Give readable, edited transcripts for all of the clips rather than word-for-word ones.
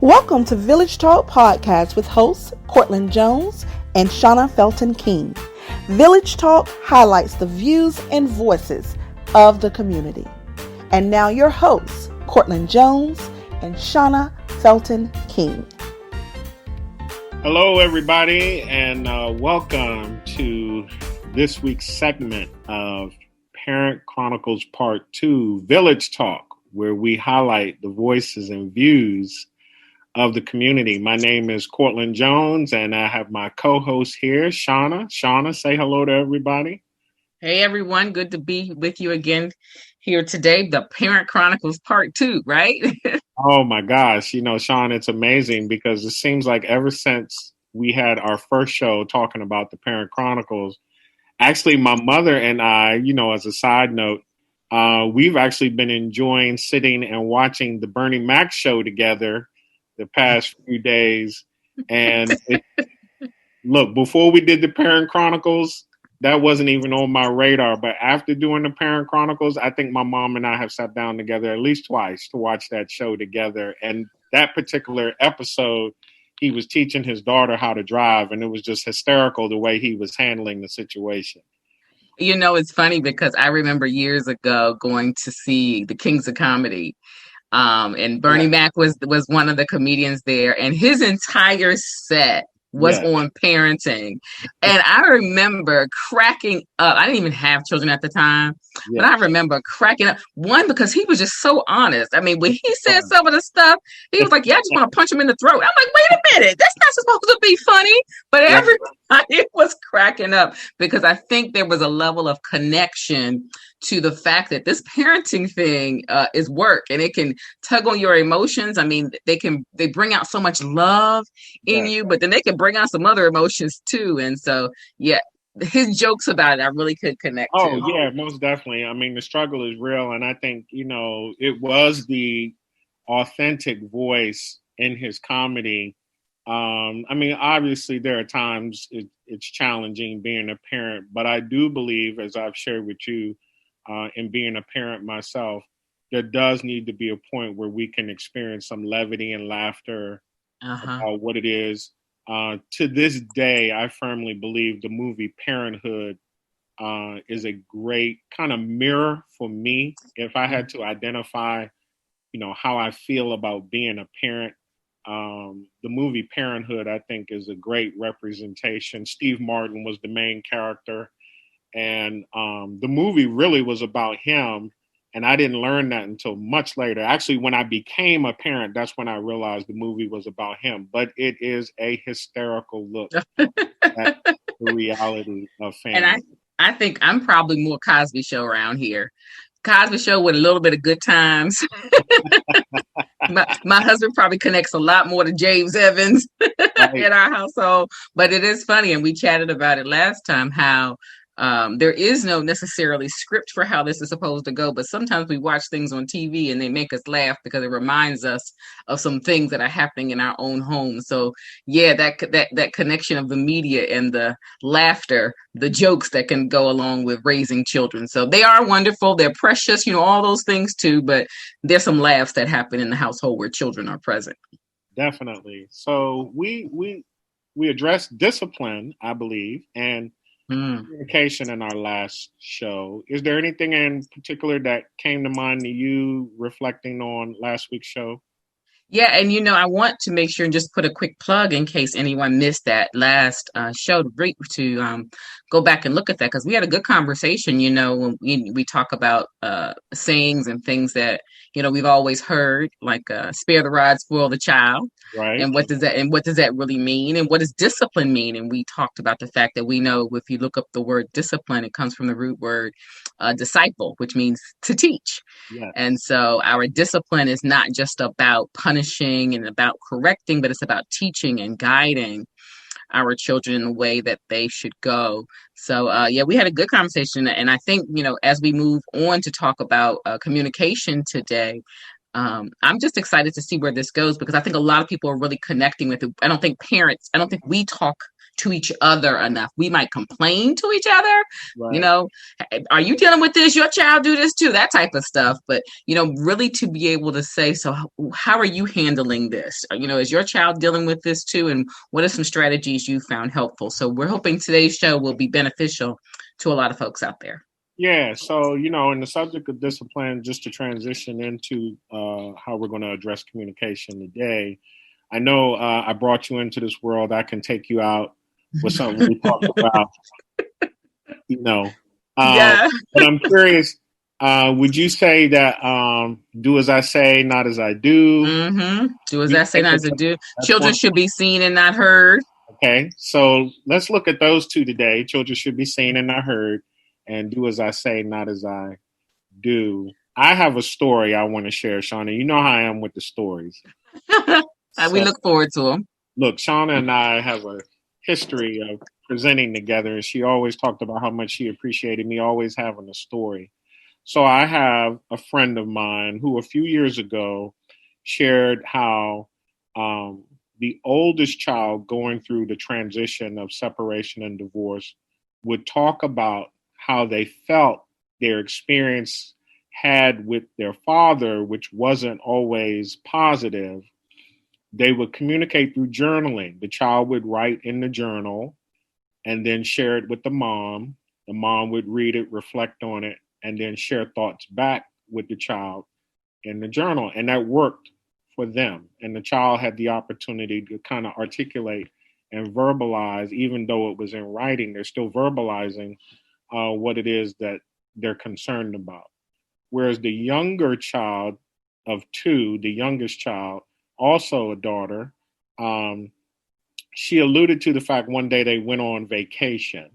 Welcome to Village Talk Podcast with hosts Cortland Jones and Shauna Felton King. Village Talk highlights the views and voices of the community. And now your hosts, Cortland Jones and Shauna Felton King. Hello, everybody, and welcome to this week's segment of Parent Chronicles Part 2, Village Talk, where we highlight the voices and views of the community. My name is Cortland Jones, and I have my co-host here, Shauna. Shauna, say hello to everybody. Hey, everyone. Good to be with you again here today. The Parent Chronicles Part 2, right? Oh, my gosh. You know, Shauna, it's amazing because it seems like ever since we had our first show talking about the Parent Chronicles, actually, my mother and I, as a side note, we've actually been enjoying sitting and watching the Bernie Mac show together the past few days. And look, before we did the Parent Chronicles, that wasn't even on my radar. But after doing the Parent Chronicles, I think my mom and I have sat down together at least twice to watch that show together. And that particular episode, he was teaching his daughter how to drive, and it was just hysterical the way he was handling the situation. You know, it's funny because I remember years ago going to see the Kings of Comedy. And Bernie Mac was one of the comedians there, and his entire set was on parenting. And I remember cracking up. I didn't even have children at the time, but I remember cracking up. One, because he was just so honest. I mean, when he said some of the stuff, he was like, yeah, I just want to punch him in the throat. I'm like, wait a minute, that's not supposed to be funny. But everybody was cracking up because I think there was a level of connection to the fact that this parenting thing is work, and it can tug on your emotions. I mean, they bring out so much love in you, but then they can bring out some other emotions too. And so, yeah, his jokes about it, I really could connect to. Oh, yeah, most definitely. I mean, the struggle is real. And I think, it was the authentic voice in his comedy. I mean, obviously, there are times it's challenging being a parent, but I do believe, as I've shared with you, in being a parent myself, there does need to be a point where we can experience some levity and laughter about what it is. To this day, I firmly believe the movie Parenthood is a great kind of mirror for me. If I had to identify, how I feel about being a parent, the movie Parenthood, I think, is a great representation. Steve Martin was the main character. And the movie really was about him. And I didn't learn that until much later. Actually, when I became a parent, that's when I realized the movie was about him. But it is a hysterical look at the reality of family. And I think I'm probably more Cosby Show around here. Cosby Show with a little bit of Good Times. My husband probably connects a lot more to James Evans in our household. But it is funny, and we chatted about it last time, how there is no necessarily script for how this is supposed to go, but sometimes we watch things on TV and they make us laugh because it reminds us of some things that are happening in our own home. So yeah, that connection of the media and the laughter, the jokes that can go along with raising children. So they are wonderful. They're precious, all those things too, but there's some laughs that happen in the household where children are present. Definitely. So we addressed discipline, I believe, and communication in our last show. Is there anything in particular that came to mind to you reflecting on last week's show? Yeah, and I want to make sure and just put a quick plug in case anyone missed that last show to go back and look at that, because we had a good conversation. When we talk about sayings and things that we've always heard, like "spare the rod, spoil the child," right? And what does that really mean? And what does discipline mean? And we talked about the fact that we know if you look up the word discipline, it comes from the root word disciple, which means to teach. Yes. And so our discipline is not just about punishing and about correcting, but it's about teaching and guiding our children in the way that they should go. So, we had a good conversation. And I think, as we move on to talk about communication today, I'm just excited to see where this goes, because I think a lot of people are really connecting with it. I don't think we talk to each other enough. We might complain to each other, Right. are you dealing with this? Your child do this too, that type of stuff. But, really to be able to say, so how are you handling this? Is your child dealing with this too? And what are some strategies you found helpful? So we're hoping today's show will be beneficial to a lot of folks out there. Yeah. So, in the subject of discipline, just to transition into how we're going to address communication today, I know I brought you into this world. I can take you out with something we talked about, Yeah. But I'm curious, would you say that do as I say, not as I do? Mm-hmm. Do as You I say, think not as I do. Children should be seen and not heard. Okay, so let's look at those two today. Children should be seen and not heard, and do as I say, not as I do. I have a story I want to share, Shauna. You know how I am with the stories. We look forward to them. Look, Shauna and I have a history of presenting together, and she always talked about how much she appreciated me always having a story. So I have a friend of mine who a few years ago shared how the oldest child going through the transition of separation and divorce would talk about how they felt their experience had with their father, which wasn't always positive. They would communicate through journaling. The child would write in the journal and then share it with the mom. The mom would read it, reflect on it, and then share thoughts back with the child in the journal. And that worked for them. And the child had the opportunity to kind of articulate and verbalize, even though it was in writing, they're still verbalizing what it is that they're concerned about. Whereas the younger child of two, the youngest child, also a daughter, she alluded to the fact one day they went on vacation.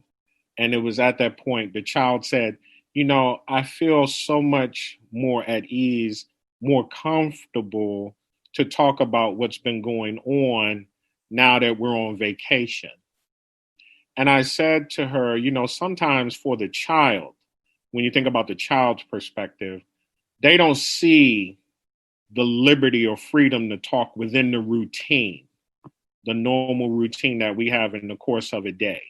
And it was at that point the child said, I feel so much more at ease, more comfortable to talk about what's been going on now that we're on vacation. And I said to her, sometimes for the child, when you think about the child's perspective, they don't see the liberty or freedom to talk within the routine, the normal routine that we have in the course of a day.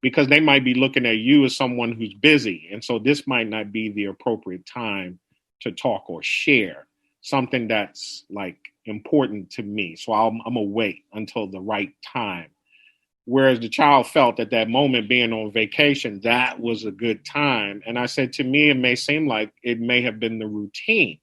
Because they might be looking at you as someone who's busy. And so this might not be the appropriate time to talk or share something that's like important to me. So I'm gonna wait until the right time. Whereas the child felt at that moment being on vacation, that was a good time. And I said, to me, it may seem like it may have been the routine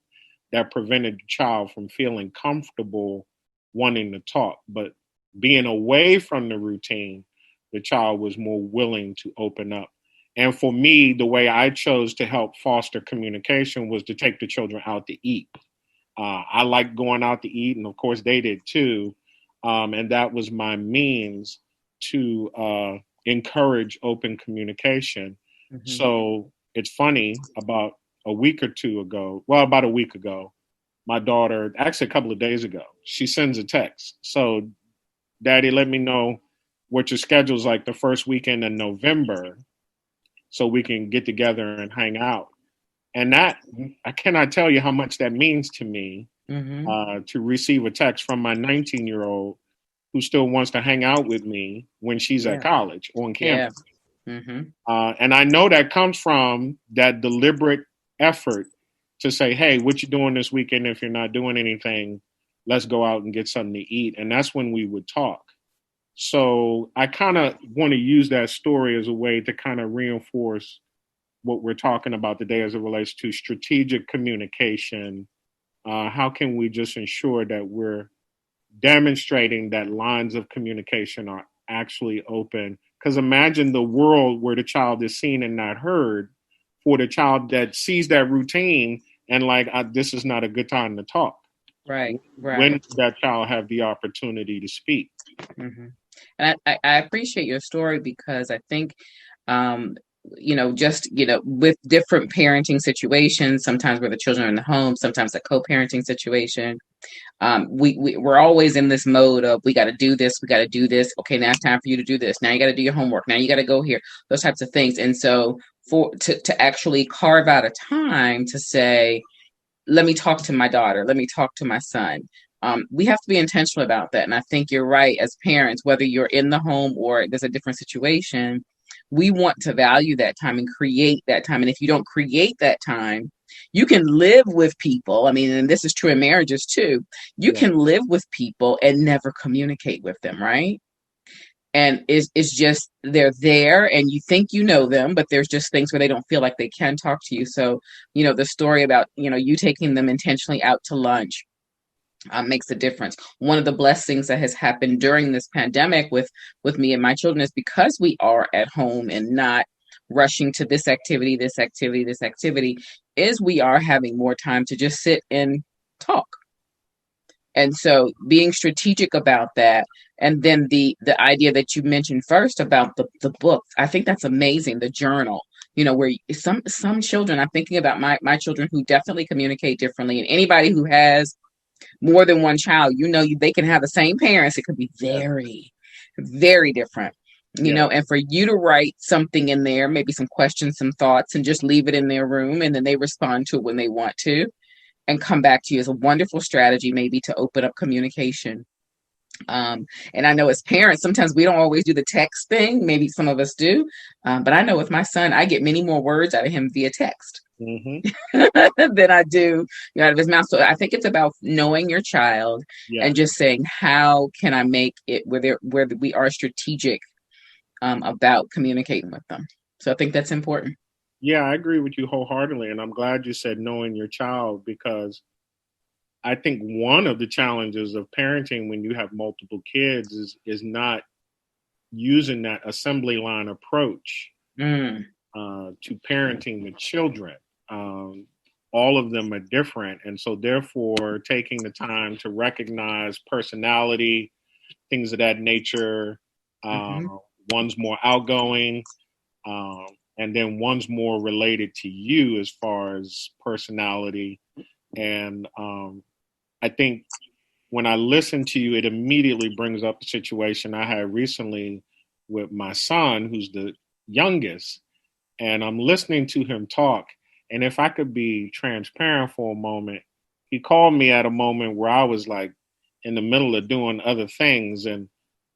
that prevented the child from feeling comfortable wanting to talk. But being away from the routine, the child was more willing to open up. And for me, the way I chose to help foster communication was to take the children out to eat. I like going out to eat, and of course they did too. And that was my means to encourage open communication. Mm-hmm. So it's funny, about a week ago, my daughter, actually a couple of days ago, she sends a text. So, Daddy, let me know what your schedule's like the first weekend in November so we can get together and hang out. And that, I cannot tell you how much that means to me, to receive a text from my 19-year-old who still wants to hang out with me when she's at college on campus. Yeah. And I know that comes from that deliberate effort to say, hey, what you doing this weekend? If you're not doing anything, let's go out and get something to eat. And that's when we would talk. So I kind of want to use that story as a way to kind of reinforce what we're talking about today as it relates to strategic communication. How can we just ensure that we're demonstrating that lines of communication are actually open? Because imagine the world where the child is seen and not heard, for the child that sees that routine and this is not a good time to talk. Right. When does that child have the opportunity to speak? Mm-hmm. And I appreciate your story, because I think, with different parenting situations, sometimes where the children are in the home, sometimes a co-parenting situation, we're always in this mode of, we got to do this. Okay, now it's time for you to do this. Now you got to do your homework. Now you got to go here, those types of things. And so to actually carve out a time to say, let me talk to my daughter, let me talk to my son, We have to be intentional about that. And I think you're right, as parents, whether you're in the home or there's a different situation, we want to value that time and create that time. And if you don't create that time, you can live with people. I mean, and this is true in marriages too. You can live with people and never communicate with them, right? And it's just they're there and you think you know them, but there's just things where they don't feel like they can talk to you. So, the story about, you taking them intentionally out to lunch makes a difference. One of the blessings that has happened during this pandemic with me and my children is because we are at home and not rushing to this activity, is we are having more time to just sit and talk. And so being strategic about that. And then the idea that you mentioned first about the book, I think that's amazing. The journal, where some children, I'm thinking about my children who definitely communicate differently. And anybody who has more than one child, they can have the same parents. It could be very, very different, and for you to write something in there, maybe some questions, some thoughts, and just leave it in their room. And then they respond to it when they want to and come back to you is a wonderful strategy, maybe to open up communication. And I know as parents, sometimes we don't always do the text thing. Maybe some of us do. But I know with my son, I get many more words out of him via text than I do out of his mouth. So I think it's about knowing your child and just saying, how can I make it where we are strategic about communicating with them. So I think that's important. Yeah, I agree with you wholeheartedly. And I'm glad you said knowing your child, because I think one of the challenges of parenting when you have multiple kids is not using that assembly line approach to parenting the children. All of them are different. And so therefore taking the time to recognize personality, things of that nature. One's more outgoing, and then one's more related to you as far as personality. And I think when I listen to you, it immediately brings up the situation I had recently with my son, who's the youngest, and I'm listening to him talk. And if I could be transparent for a moment, he called me at a moment where I was like in the middle of doing other things. And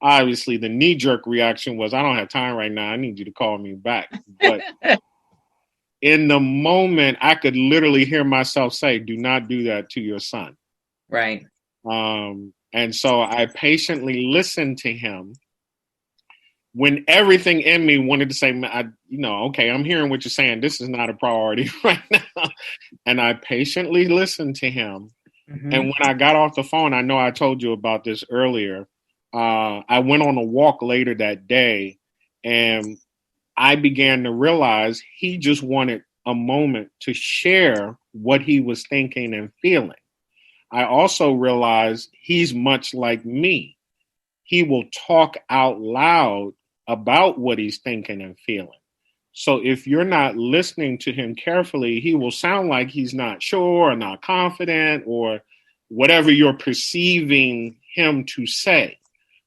obviously the knee-jerk reaction was, I don't have time right now. I need you to call me back. But in the moment, I could literally hear myself say, do not do that to your son. Right. And so I patiently listened to him when everything in me wanted to say, okay, I'm hearing what you're saying. This is not a priority right now. And I patiently listened to him. And when I got off the phone, I know I told you about this earlier. I went on a walk later that day, and I began to realize he just wanted a moment to share what he was thinking and feeling. I also realized he's much like me. He will talk out loud about what he's thinking and feeling. So if you're not listening to him carefully, he will sound like he's not sure or not confident or whatever you're perceiving him to say.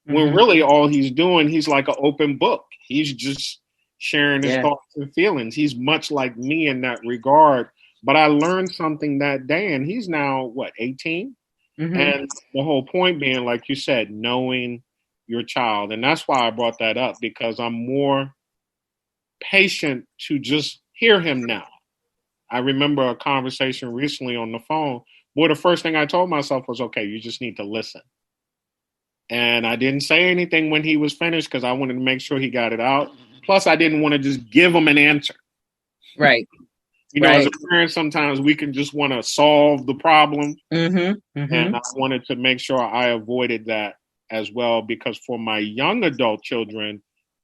When really all he's doing, he's like an open book. He's just sharing his thoughts and feelings. He's much like me in that regard. But I learned something that day, and he's now, 18? And the whole point being, like you said, knowing your child. And that's why I brought that up, because I'm more patient to just hear him now. I remember a conversation recently on the phone. Boy, the first thing I told myself was, okay, you just need to listen. And I didn't say anything when he was finished because I wanted to make sure he got it out. Plus, I didn't want to just give him an answer. Right. As a parent, sometimes we can just want to solve the problem. And I wanted to make sure I avoided that as well, because for my young adult children,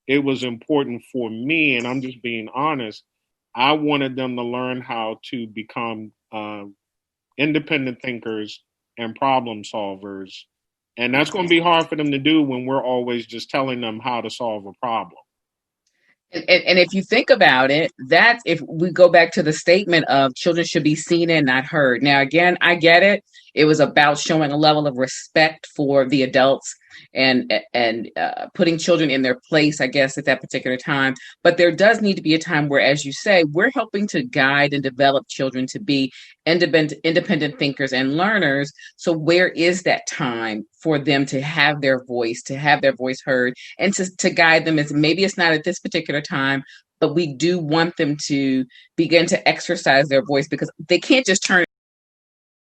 it was important for me, and I'm just being honest, I wanted them to learn how to become independent thinkers and problem solvers. And that's going to be hard for them to do when we're always just telling them how to solve a problem. And if you think about it, that's if we go back to the statement of children should be seen and not heard. Now, again, I get it. It was about showing a level of respect for the adults and putting children in their place, I guess, at that particular time. But there does need to be a time where, as you say, we're helping to guide and develop children to be independent thinkers and learners. So where is that time for them to have their voice heard, and to guide them? As maybe it's not at this particular time, but we do want them to begin to exercise their voice, because they can't just turn